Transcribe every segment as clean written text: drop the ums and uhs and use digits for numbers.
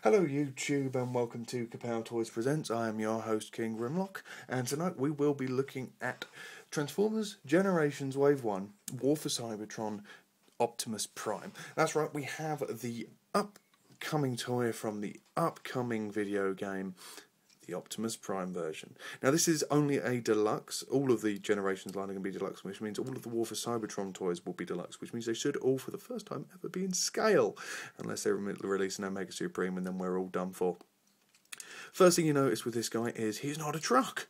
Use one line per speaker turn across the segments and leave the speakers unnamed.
Hello YouTube and welcome to Kapow Toys Presents. I am your host King Grimlock, and tonight we will be looking at Transformers Generations Wave 1 War for Cybertron Optimus Prime. That's right, we have the upcoming toy from the upcoming video game, the Optimus Prime version. Now this is only a deluxe. All of the Generations line are going to be deluxe, which means all of the War for Cybertron toys will be deluxe, which means they should all for the first time ever be in scale, unless they release an Omega Supreme and then we're all done for. First thing you notice with this guy is he's not a truck.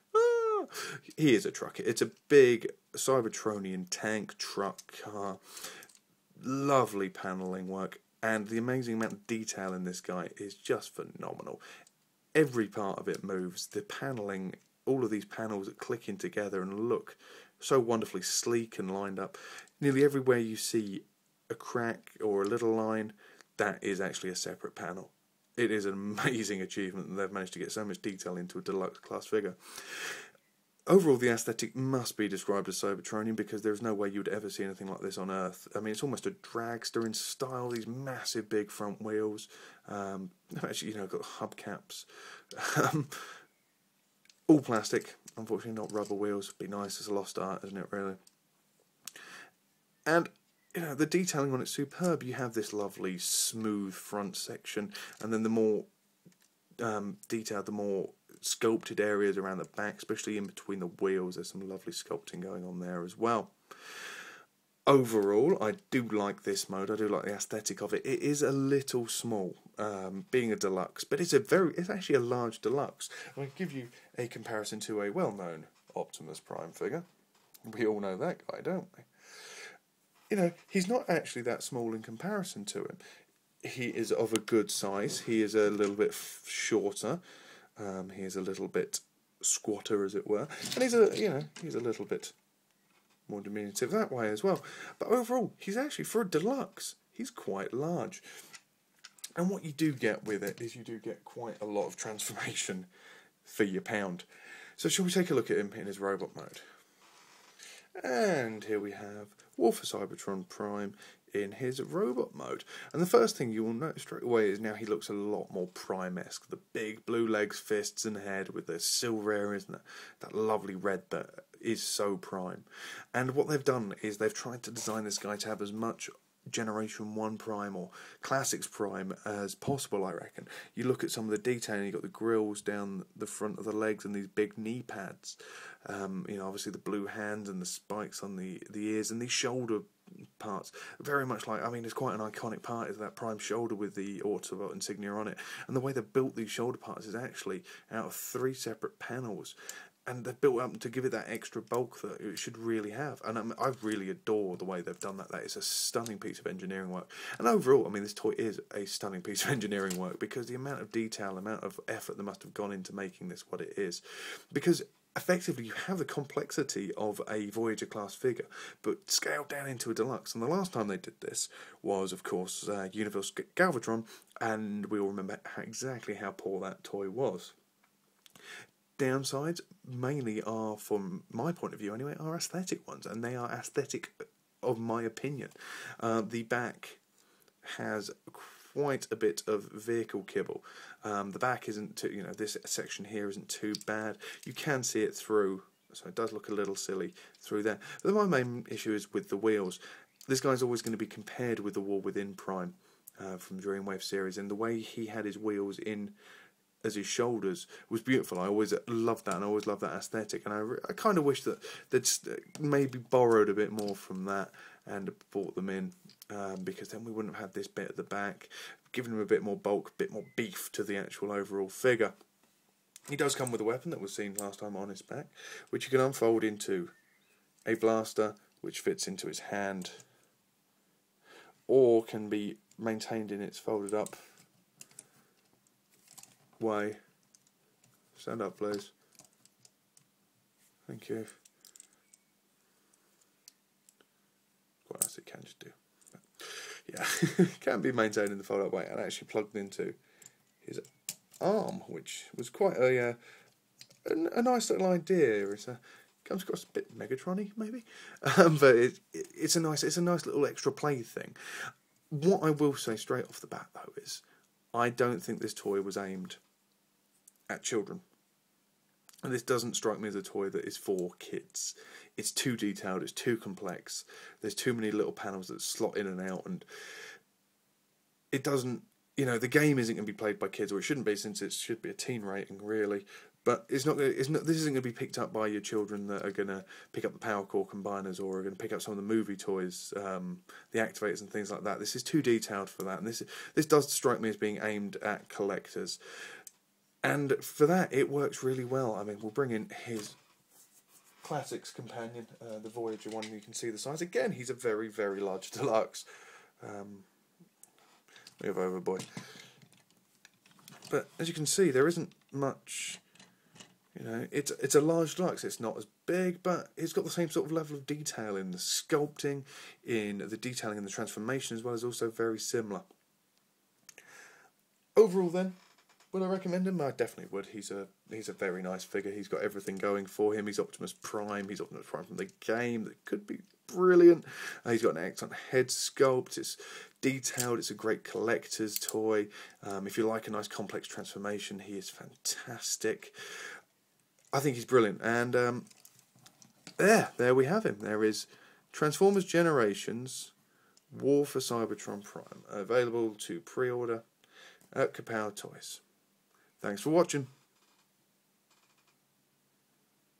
He is a truck. It's a big Cybertronian tank truck car. Lovely panelling work, and the amazing amount of detail in this guy is just phenomenal. Every part of it moves. The panelling, all of these panels are clicking together and look so wonderfully sleek and lined up. Nearly everywhere you see a crack or a little line, that is actually a separate panel. It is an amazing achievement that they've managed to get so much detail into a deluxe class figure. Overall, the aesthetic must be described as Cybertronian because there's no way you'd ever see anything like this on Earth. I mean, it's almost a dragster in style, these massive big front wheels. Actually, got hubcaps. All plastic, unfortunately not rubber wheels. Be nice, it's a lost art, isn't it, really? And, the detailing on it's superb. You have this lovely, smooth front section, and then the more detailed, the more sculpted areas around the back, especially in between the wheels. There's some lovely sculpting going on there as well. Overall, I do like this mode. I do like the aesthetic of it. It is a little small, being a deluxe, but it's actually a large deluxe. I'll give you a comparison to a well-known Optimus Prime figure. We all know that guy, don't we? He's not actually that small in comparison to him. He is of a good size. He is a little bit shorter. He is a little bit squatter, as it were, and he's a little bit more diminutive that way as well. But overall, he's actually, for a deluxe, he's quite large. And what you do get with it is you do get quite a lot of transformation for your pound. So shall we take a look at him in his robot mode? And here we have War for Cybertron Prime in his robot mode. And the first thing you will notice straight away is now he looks a lot more Prime-esque. The big blue legs, fists and head with the silver areas and that lovely red that is so Prime. And what they've done is they've tried to design this guy to have as much Generation 1 Prime or Classics Prime as possible, I reckon. You look at some of the detailing, you've got the grills down the front of the legs and these big knee pads. Obviously the blue hands and the spikes on the ears and these shoulder parts. Very much like, it's quite an iconic part is that Prime shoulder with the Autobot insignia on it. And the way they've built these shoulder parts is actually out of 3 separate panels. And they've built up to give it that extra bulk that it should really have. And I really adore the way they've done that. That is a stunning piece of engineering work. And overall, this toy is a stunning piece of engineering work because the amount of detail, the amount of effort that must have gone into making this what it is. Because effectively, you have the complexity of a Voyager class figure, but scaled down into a deluxe. And the last time they did this was, of course, Universal Galvatron, and we all remember exactly how poor that toy was. Downsides mainly are, from my point of view anyway, are aesthetic ones, and they are aesthetic of my opinion. The back has quite a bit of vehicle kibble. The back isn't too, this section here isn't too bad. You can see it through, so it does look a little silly through there. But my main issue is with the wheels. This guy's always going to be compared with the War Within Prime from the Dreamwave series, and the way he had his wheels in as his shoulders was beautiful. I always loved that, and I always loved that aesthetic, and I kind of wish that they'd maybe borrowed a bit more from that and brought them in, because then we wouldn't have had this bit at the back, giving him a bit more bulk, a bit more beef to the actual overall figure. He does come with a weapon that was seen last time on his back, which you can unfold into a blaster, which fits into his hand, or can be maintained in its folded up way. Stand up, please. Thank you. What else it can just do? Yeah, can be maintained in the fold-up way and actually plugged into his arm, which was quite a nice little idea. Comes across a bit Megatron-y, maybe, but it's a nice little extra play thing. What I will say straight off the bat though is, I don't think this toy was aimed at children. And this doesn't strike me as a toy that is for kids. It's too detailed, it's too complex, there's too many little panels that slot in and out, and it doesn't, you know, the game isn't going to be played by kids, or it shouldn't be, since it should be a teen rating, really. But this isn't going to be picked up by your children that are going to pick up the Power Core combiners, or are going to pick up some of the movie toys, the activators and things like that. This is too detailed for that, and this does strike me as being aimed at collectors. And for that, it works really well. I mean, we'll bring in his Classics companion, the Voyager one. You can see the size. Again, he's a very, very large deluxe. Move over, boy. But as you can see, there isn't much. You know, it's a large deluxe. It's not as big, but it's got the same sort of level of detail in the sculpting, in the detailing and the transformation as well, is also very similar. Overall, then, would I recommend him? I definitely would. He's a very nice figure. He's got everything going for him. He's Optimus Prime. He's Optimus Prime from the game. That could be brilliant. He's got an excellent head sculpt. It's detailed. It's a great collector's toy. If you like a nice complex transformation, he is fantastic. I think he's brilliant. And there we have him. There is Transformers Generations War for Cybertron Prime, available to pre-order at Kapow Toys. Thanks for watching.